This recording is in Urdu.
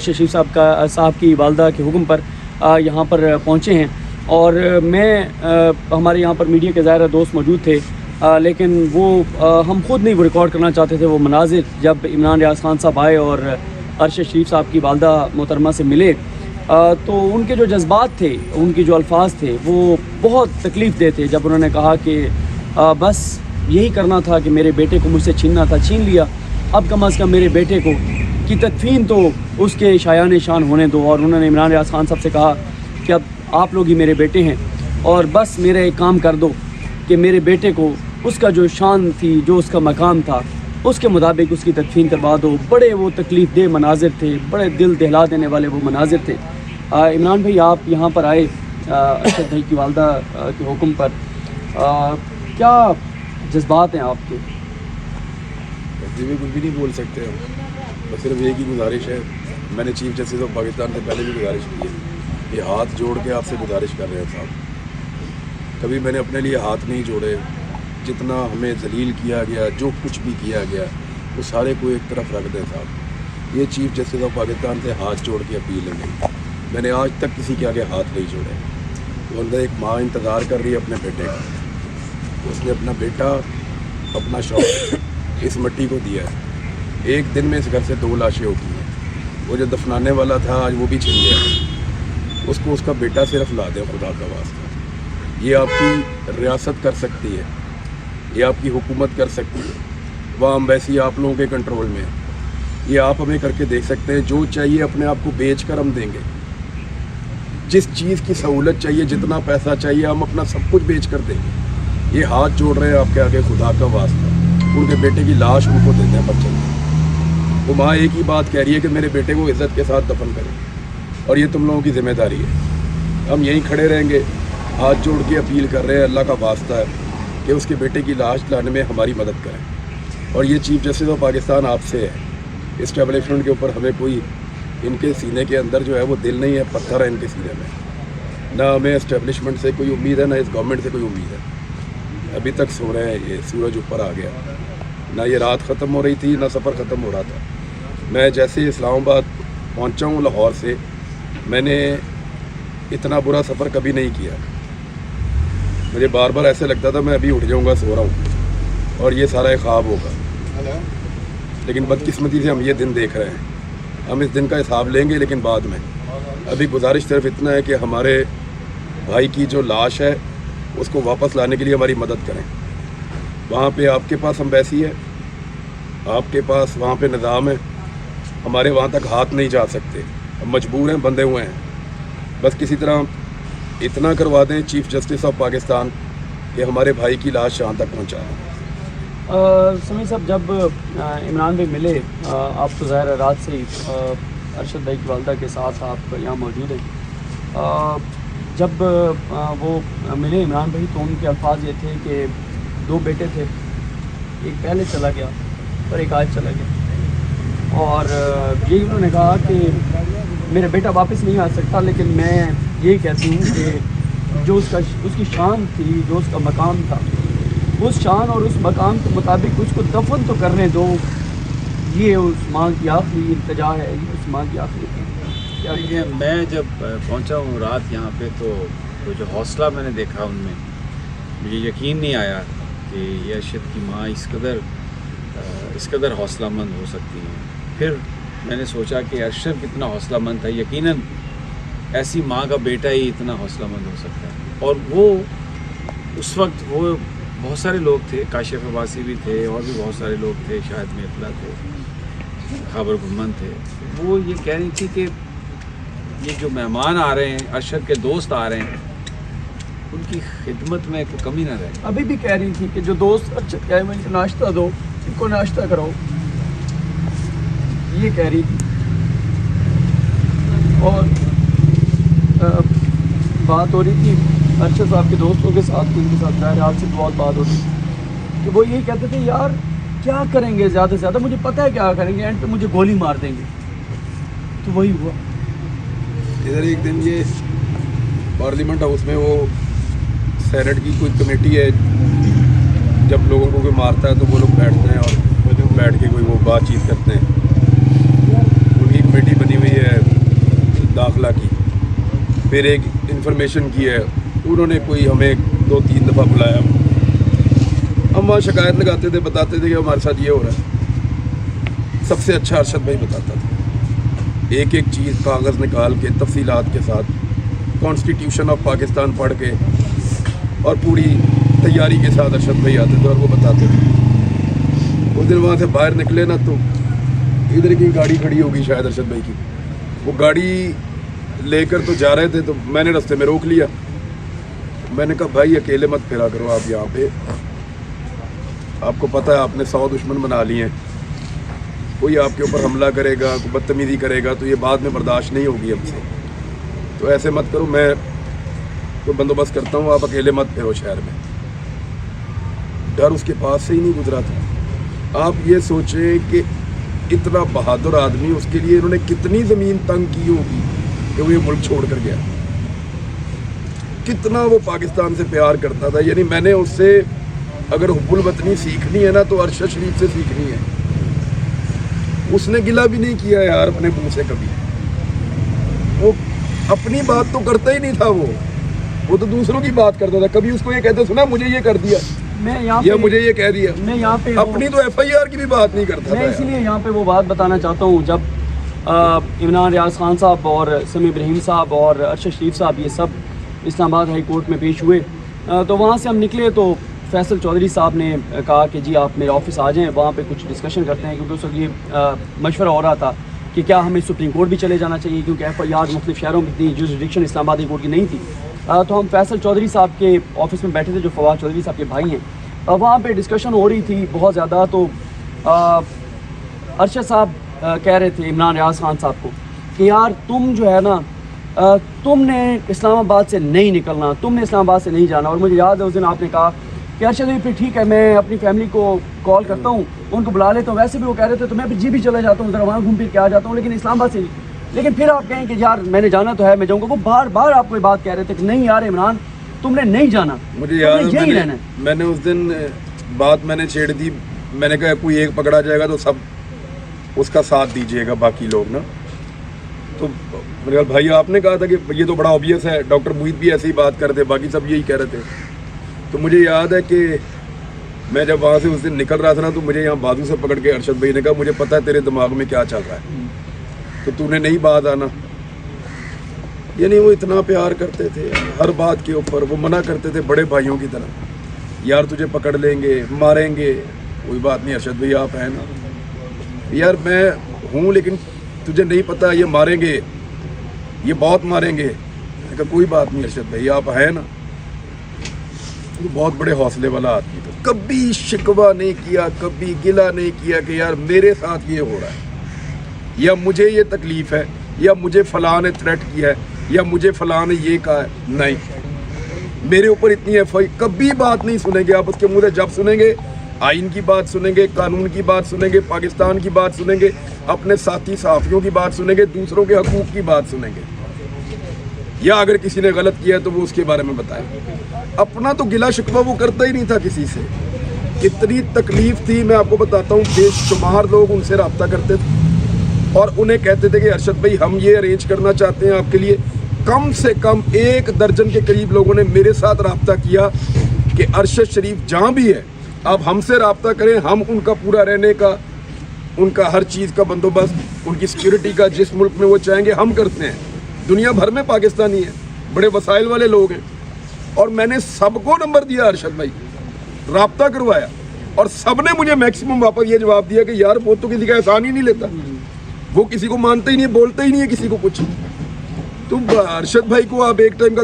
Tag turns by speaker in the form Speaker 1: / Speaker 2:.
Speaker 1: شریف صاحب کی والدہ کے حکم پر یہاں پر پہنچے ہیں، اور میں ہمارے یہاں پر میڈیا کے ظاہر دوست موجود تھے، لیکن وہ ہم خود نہیں وہ ریکارڈ کرنا چاہتے تھے وہ مناظر جب عمران ریاض خان صاحب آئے اور ارشد شریف صاحب کی والدہ محترمہ سے ملے، تو ان کے جو جذبات تھے، ان کی جو الفاظ تھے، وہ بہت تکلیف دہ تھے. جب انہوں نے کہا کہ بس یہی کرنا تھا کہ میرے بیٹے کو مجھ سے چھیننا تھا، چھین لیا، اب کم از کم میرے بیٹے کو کی تدفین تو اس کے شایان شان ہونے دو. اور انہوں نے عمران ریاض خان صاحب سے کہا کہ اب آپ لوگ ہی میرے بیٹے ہیں، اور بس میرا ایک کام کر دو کہ میرے بیٹے کو اس کا جو شان تھی، جو اس کا مقام تھا، اس کے مطابق اس کی تدفین کروا دو. بڑے وہ تکلیف دہ مناظر تھے، بڑے دل دہلا دینے والے وہ مناظر تھے. عمران بھائی، آپ یہاں پر آئے ارشد بھائی کی والدہ کے حکم پر، کیا جذبات ہیں آپ کے؟
Speaker 2: جی میں کچھ بھی نہیں بول سکتے ہم، بس صرف ایک ہی گزارش ہے. میں نے چیف جسٹس آف پاکستان سے پہلے بھی گزارش کی ہے کہ ہاتھ جوڑ کے آپ سے گزارش کر رہے ہیں صاحب، کبھی میں نے اپنے لیے ہاتھ نہیں جوڑے. جتنا ہمیں ذلیل کیا گیا، جو کچھ بھی کیا گیا، وہ سارے کو ایک طرف رکھ دیں صاحب. یہ چیف جسٹس آف پاکستان سے ہاتھ جوڑ کے اپیل ہے نہیں. میں نے آج تک کسی کے آگے ہاتھ نہیں جوڑے. وہ اندر ایک ماں انتظار کر رہی ہے اپنے بیٹے کا، اس نے اپنا بیٹا، اپنا شوق اس مٹی کو دیا ہے. ایک دن میں اس گھر سے 2 لاشیں ہوتی ہیں. وہ جو دفنانے والا تھا آج وہ بھی چھن گیا. اس کو اس کا بیٹا صرف لا دیں خدا کا واسطہ. یہ آپ کی ریاست کر سکتی ہے، یہ آپ کی حکومت کر سکتی ہے. وہاں ایمبیسی آپ لوگوں کے کنٹرول میں ہے. یہ آپ ہمیں کر کے دیکھ سکتے ہیں. جو چاہیے اپنے آپ کو بیچ کر ہم دیں گے. جس چیز کی سہولت چاہیے، جتنا پیسہ چاہیے، ہم اپنا سب کچھ بیچ کر دیں گے. یہ ہاتھ جوڑ رہے ہیں آپ کے آگے خدا کا واسطہ. ان کے بیٹے کی لاش ان کو دیتے ہیں بچے. وہ ماں ایک ہی بات کہہ رہی ہے کہ میرے بیٹے کو عزت کے ساتھ دفن کریں، اور یہ تم لوگوں کی ذمہ داری ہے. ہم یہیں کھڑے رہیں گے، ہاتھ جوڑ کے اپیل کر رہے ہیں. اللہ کا واسطہ ہے کہ اس کے بیٹے کی لاش لانے میں ہماری مدد کریں. اور یہ چیف جسٹس آف پاکستان آپ سے ہے. اسٹیبلشمنٹ کے اوپر ہمیں کوئی، ان کے سینے کے اندر جو ہے وہ دل نہیں ہے، پتھر ہے ان کے سینے میں. نہ ہمیں اسٹیبلشمنٹ سے کوئی امید ہے، نہ اس گورنمنٹ سے کوئی امید ہے. ابھی تک سو رہے ہیں. یہ سورج اوپر آ گیا. نہ یہ رات ختم ہو رہی تھی، نہ سفر ختم ہو رہا تھا. میں جیسے اسلام آباد پہنچا ہوں لاہور سے، میں نے اتنا برا سفر کبھی نہیں کیا. مجھے بار بار ایسے لگتا تھا میں ابھی اٹھ جاؤں گا، سو رہا ہوں اور یہ سارا ایک خواب ہوگا. لیکن بدقسمتی سے ہم یہ دن دیکھ رہے ہیں. ہم اس دن کا حساب لیں گے لیکن بعد میں. ابھی گزارش صرف اتنا ہے کہ ہمارے بھائی کی جو لاش ہے اس کو واپس لانے کے لیے ہماری مدد کریں. وہاں پہ آپ کے پاس ایمبیسی ہے، آپ کے پاس وہاں پہ نظام ہے. ہمارے وہاں تک ہاتھ نہیں جا سکتے. ہم مجبور ہیں، بندھے ہوئے ہیں. بس کسی طرح اتنا کروا دیں چیف جسٹس آف پاکستان کہ ہمارے بھائی کی لاش یہاں تک پہنچائیں.
Speaker 1: سمیع صاحب، جب عمران بھائی ملے، آپ تو ظاہر رات سے ہی ارشد بھائی کی والدہ کے ساتھ آپ یہاں موجود ہیں. جب وہ ملے عمران بھائی تو ان کے الفاظ یہ تھے کہ 2 بیٹے تھے، ایک پہلے چلا گیا اور ایک آج چلا گیا. اور یہی انہوں نے کہا کہ میرا بیٹا واپس نہیں آ سکتا، لیکن میں یہی کہتی ہوں کہ جو اس کی شان تھی، جو اس کا مقام تھا، اس شان اور اس مقام کے مطابق اس کو دفن تو کرنے دو. یہ اس ماں کی آخری التجا ہے، یہ اس ماں کی آخری.
Speaker 3: میں جب پہنچا ہوں رات یہاں پہ، تو جو حوصلہ میں نے دیکھا ان میں، مجھے یقین نہیں آیا کہ یہ ارشد کی ماں اس قدر حوصلہ مند ہو سکتی ہیں. پھر میں نے سوچا کہ ارشد کتنا حوصلہ مند تھا. یقیناً ایسی ماں کا بیٹا ہی اتنا حوصلہ مند ہو سکتا ہے. اور وہ اس وقت وہ بہت سارے لوگ تھے، کاشف عباسی بھی تھے، اور بھی بہت سارے لوگ تھے، شاہد میخلا تھے، خابر گمن تھے. وہ یہ کہہ رہی تھی کہ یہ جو مہمان آ رہے ہیں، ارشد کے دوست آ رہے ہیں، ان کی خدمت میں کوئی کمی نہ رہے.
Speaker 1: ابھی بھی کہہ رہی تھی کہ جو دوست ارشد کے آئے ان کو ناشتہ دو، ان کو ناشتہ کراؤ، یہ کہہ رہی تھی. اور بات ہو رہی تھی ارشد صاحب کے دوستوں کے ساتھ، ان کے ساتھ ظاہر آپ سے بہت بات ہو رہی تھی کہ وہ یہی کہتے تھے یار کیا کریں گے، زیادہ سے زیادہ مجھے پتہ ہے کیا کریں گے، اینڈ پہ مجھے گولی مار دیں گے. تو وہی ہوا.
Speaker 2: ادھر ایک دن یہ پارلیمنٹ ہاؤس میں وہ سینٹ کی کوئی کمیٹی ہے، جب لوگوں کو کوئی مارتا ہے تو وہ لوگ بیٹھتے ہیں اور بیٹھ کے کوئی وہ بات چیت کرتے ہیں. ان کی کمیٹی بنی ہوئی ہے پھر ایک انفارمیشن کی ہے, انہوں نے کوئی ہمیں 2-3 دفعہ بلایا, ہم وہاں شکایت لگاتے تھے, بتاتے تھے کہ ہمارے ساتھ یہ ہو رہا ہے. سب سے اچھا ارشد بھائی بتاتا تھا, ایک ایک چیز کاغذ نکال کے تفصیلات کے ساتھ, کانسٹیٹیوشن آف پاکستان پڑھ کے اور پوری تیاری کے ساتھ ارشد بھائی آتے تھے اور وہ بتاتے تھے. اس دن وہاں سے باہر نکلے نا تو ادھر کی گاڑی کھڑی ہوگی شاید ارشد بھائی کی, وہ گاڑی لے کر تو جا رہے تھے, تو میں نے رستے میں روک لیا. میں نے کہا بھائی اکیلے مت پھرا کرو آپ یہاں پہ, آپ کو پتہ ہے آپ نے 100 دشمن بنا لیے ہیں, کوئی آپ کے اوپر حملہ کرے گا, کوئی بدتمیزی کرے گا تو یہ بعد میں برداشت نہیں ہوگی ہم سے, تو ایسے مت کرو, میں کوئی بندوبست کرتا ہوں, آپ اکیلے مت پھرو شہر میں. ڈر اس کے پاس سے ہی نہیں گزرا تھا. آپ یہ سوچیں کہ اتنا بہادر آدمی, اس کے لیے انہوں نے کتنی زمین تنگ کی ہوگی کہ وہ یہ ملک چھوڑ کر گیا. کتنا وہ پاکستان سے پیار کرتا تھا. یعنی میں نے اس سے اگر حب الوطنی سیکھنی ہے نا تو ارشد شریف سے سیکھنی ہے. اس نے گلہ بھی نہیں کیا یار اپنے منہ سے کبھی, وہ اپنی بات تو کرتا ہی نہیں تھا, وہ تو دوسروں کی بات کرتا تھا. کبھی اس کو یہ کہتے سنا مجھے یہ کر دیا یا مجھے یہ کہہ دیا,
Speaker 1: میں یہاں پہ
Speaker 2: اپنی تو ایف آئی آر کی بھی بات نہیں کرتا
Speaker 1: میں
Speaker 2: تھا.
Speaker 1: اسی لیے یہاں پہ وہ بات بتانا چاہتا ہوں, جب عمران ریاض خان صاحب اور سمیع ابراہیم صاحب اور ارشد شریف صاحب یہ سب اسلام آباد ہائی کورٹ میں پیش ہوئے, تو وہاں سے ہم نکلے تو فیصل چودھری صاحب نے کہا کہ جی آپ میرے آفس آ جائیں, وہاں پہ کچھ ڈسکشن کرتے ہیں, کیونکہ اس وقت یہ مشورہ ہو رہا تھا کہ کیا ہمیں سپریم کورٹ بھی چلے جانا چاہیے, کیونکہ ایف آئی آر مختلف شہروں میں اتنی جورسڈکشن اسلام آباد ہائی کورٹ کی نہیں تھی. تو ہم فیصل چودھری صاحب کے آفس میں بیٹھے تھے, جو فواد چودھری صاحب کے بھائی ہیں. وہاں پہ ڈسکشن ہو رہی تھی بہت زیادہ. تو ارشد صاحب کہہ رہے تھے عمران ریاض خان صاحب کو کہ یار تم جو ہے نا, تم نے اسلام آباد سے نہیں نکلنا, تم نے اسلام آباد سے نہیں جانا. اور مجھے یاد ہے اس دن آپ نے کہا کہ ارشد بھائی پھر ٹھیک ہے میں اپنی فیملی کو کال کرتا ہوں, ان کو بلا لیتا ہوں. ویسے بھی وہ کہہ رہے تھے تو میں جی بھی چلا جاتا ہوں, ذرا وہاں گھوم پھر کے آ جاتا ہوں, لیکن اسلام آباد سے نہیں. لیکن پھر آپ کہیں کہ یار میں نے جانا تو ہے, میں جاؤں گا. وہ بار بار آپ کو یہ بات کہہ رہے تھے کہ نہیں یار عمران تم نے نہیں جانا,
Speaker 2: مجھے یاد ہے
Speaker 1: یہی رہنا ہے.
Speaker 2: میں نے اس دن بات میں نے چھیڑ دی, میں نے کہا کوئی ایک پکڑا جائے گا تو سب اس کا ساتھ دیجیے گا باقی لوگ نا. تو میرے کہا بھائی آپ نے کہا تھا کہ یہ تو بڑا اوبیس ہے, ڈاکٹر محیط بھی ایسی ہی بات کرتے, باقی سب یہی کہہ رہے تھے. تو مجھے یاد ہے کہ میں جب وہاں سے اس دن نکل رہا تھا نا, تو مجھے یہاں بازو سے پکڑ کے ارشد بھائی نے کہا مجھے پتہ ہے تیرے دماغ میں کیا چل رہا ہے, تو نے نہیں بات آنا. یعنی وہ اتنا پیار کرتے تھے ہر بات کے اوپر, وہ منع کرتے تھے بڑے بھائیوں کی طرح, یار تجھے پکڑ لیں گے ماریں گے, کوئی بات نہیں ارشد بھائی آپ ہیں نا, یار میں ہوں لیکن تجھے نہیں پتہ یہ ماریں گے, یہ بہت ماریں گے. میں کہا کوئی بات نہیں ارشد بھائی آپ ہیں نا. وہ بہت بڑے حوصلے والا آدمی تھا, کبھی شکوہ نہیں کیا, کبھی گلہ نہیں کیا کہ یار میرے ساتھ یہ ہو رہا ہے, یا مجھے یہ تکلیف ہے, یا مجھے فلاں نے تھریٹ کیا ہے, یا مجھے فلاں نے یہ کہا ہے. نہیں, میرے اوپر اتنی ایف آئی, کبھی بات نہیں سنیں گے آپ اس کے منہ سے. جب سنیں گے آئین کی بات سنیں گے, قانون کی بات سنیں گے, پاکستان کی بات سنیں گے, اپنے ساتھی صحافیوں کی بات سنیں گے, دوسروں کے حقوق کی بات سنیں گے, یا اگر کسی نے غلط کیا ہے تو وہ اس کے بارے میں بتائیں. اپنا تو گلہ شکوہ وہ کرتا ہی نہیں تھا کسی سے. کتنی تکلیف تھی میں آپ کو بتاتا ہوں, بے شمار لوگ ان سے رابطہ کرتے تھے اور انہیں کہتے تھے کہ ارشد بھائی ہم یہ ارینج کرنا چاہتے ہیں آپ کے لیے. کم سے کم 1 درجن کے قریب لوگوں نے میرے ساتھ رابطہ کیا کہ ارشد شریف جہاں بھی ہے آپ ہم سے رابطہ کریں, ہم ان کا پورا رہنے کا, ان کا ہر چیز کا بندوبست, ان کی سیکورٹی کا جس ملک میں وہ چاہیں گے ہم کرتے ہیں. دنیا بھر میں پاکستانی ہیں, بڑے وسائل والے لوگ ہیں, اور میں نے سب کو نمبر دیا ارشد بھائی, رابطہ کروایا, اور سب نے مجھے میکسیمم واپس یہ جواب دیا کہ یار وہ تو کسی کا احسان ہی نہیں لیتا, وہ کسی کو مانتا ہی نہیں, بولتا ہی نہیں ہے کسی کو کچھ. تو ارشد بھائی کو آپ ایک ٹائم کا